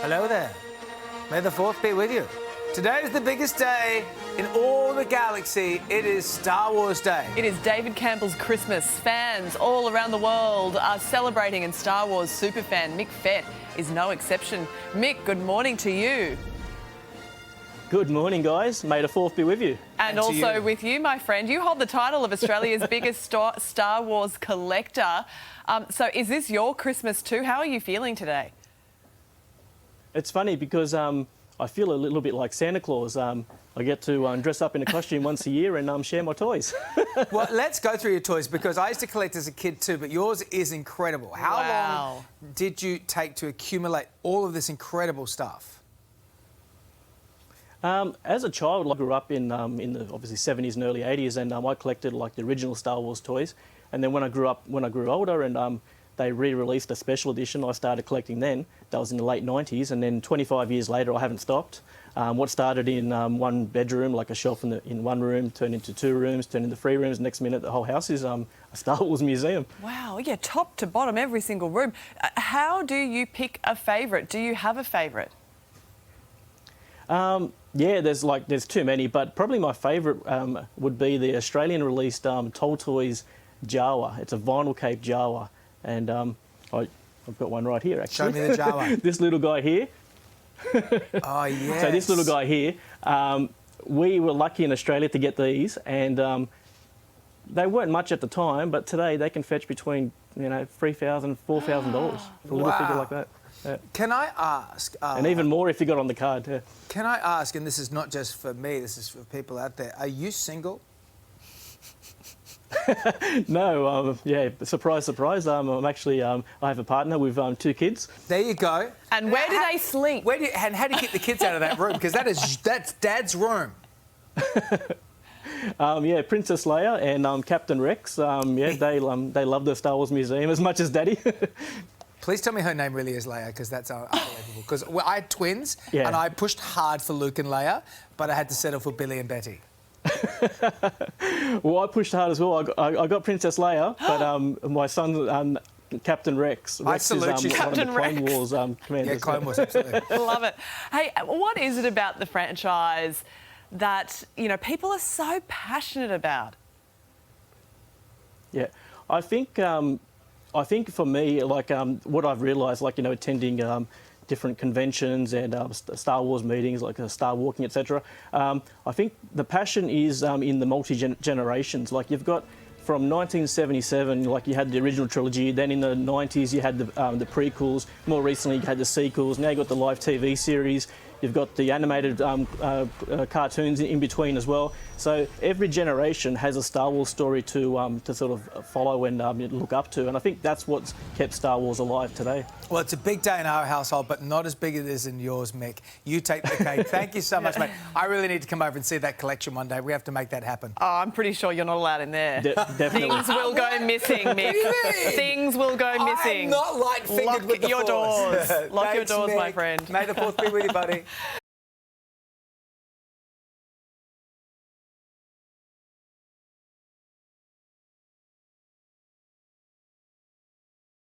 Hello there. May the 4th be with you. Today is the biggest day in all the galaxy. It is Star Wars Day. It is David Campbell's Christmas. Fans all around the world are celebrating, and Star Wars superfan Mick Fett is no exception. Mick, good morning to you. Good morning, guys. May the 4th be with you. And also with you, my friend. You hold the title of Australia's biggest Star Wars collector. So is this your Christmas too? How are you feeling today? It's funny because I feel a little bit like Santa Claus. I get to dress up in a costume once a year and share my toys. Well, let's go through your toys, because I used to collect as a kid too, but yours is incredible. How long did you take to accumulate all of this incredible stuff? As a child, I grew up in the obviously 70s and early 80s, and I collected like the original Star Wars toys. And then when I grew older, and they re-released a special edition, I started collecting then. That was in the late 90s, and then 25 years later, I haven't stopped. What started in one bedroom, like a shelf in one room, turned into 2 rooms, turned into 3 rooms. Next minute, the whole house is a Star Wars museum. Wow, yeah, top to bottom, every single room. How do you pick a favourite? Do you have a favourite? Yeah, there's too many, but probably my favourite would be the Australian-released Toll Toys Jawa. It's a vinyl cape Jawa, and I've got one right here, actually. Show me the Jawa. This little guy here. Oh, yes. So this little guy here, we were lucky in Australia to get these, and they weren't much at the time, but today they can fetch between $3,000, $4,000 for a little figure like that. Yeah. Can I ask... and even more if you got on the card. Yeah. Can I ask, and this is not just for me, this is for people out there, are you single? No, yeah, surprise, surprise. I'm actually, I have a partner with 2 kids. There you go. And where do they sleep? And how do you get the kids out of that room? Because that's Dad's room. Yeah, Princess Leia and Captain Rex. Yeah, they love the Star Wars Museum as much as Daddy. Please tell me her name really is Leia, because that's unbelievable. Because I had twins, and I pushed hard for Luke and Leia, but I had to settle for Billy and Betty. Well, I pushed hard as well. I got Princess Leia, but my son, Captain Rex. I salute you, Captain Rex. Clone Wars commanders. Yeah, Clone Wars, absolutely. Love it. Hey, what is it about the franchise that people are so passionate about? Yeah, I think for me, like what I've realised, like attending different conventions and Star Wars meetings, like Star Walking, etc. I think the passion is in the multi-generations. Like you've got from 1977, like you had the original trilogy. Then in the 90s, you had the prequels. More recently, you had the sequels. Now you've got the live TV series. You've got the animated cartoons in between as well. So every generation has a Star Wars story to sort of follow and look up to, and I think that's what's kept Star Wars alive today. Well, it's a big day in our household, but not as big as it is in yours, Mick. You take the cake. Thank you so much, mate. I really need to come over and see that collection one day. We have to make that happen. Oh, I'm pretty sure you're not allowed in there. Definitely. Things will go missing, Mick. Things will go missing. I'm not light-fingered with the Lock your doors. Lock your Thanks, doors, Mick. my friend. May the 4th be with you, buddy.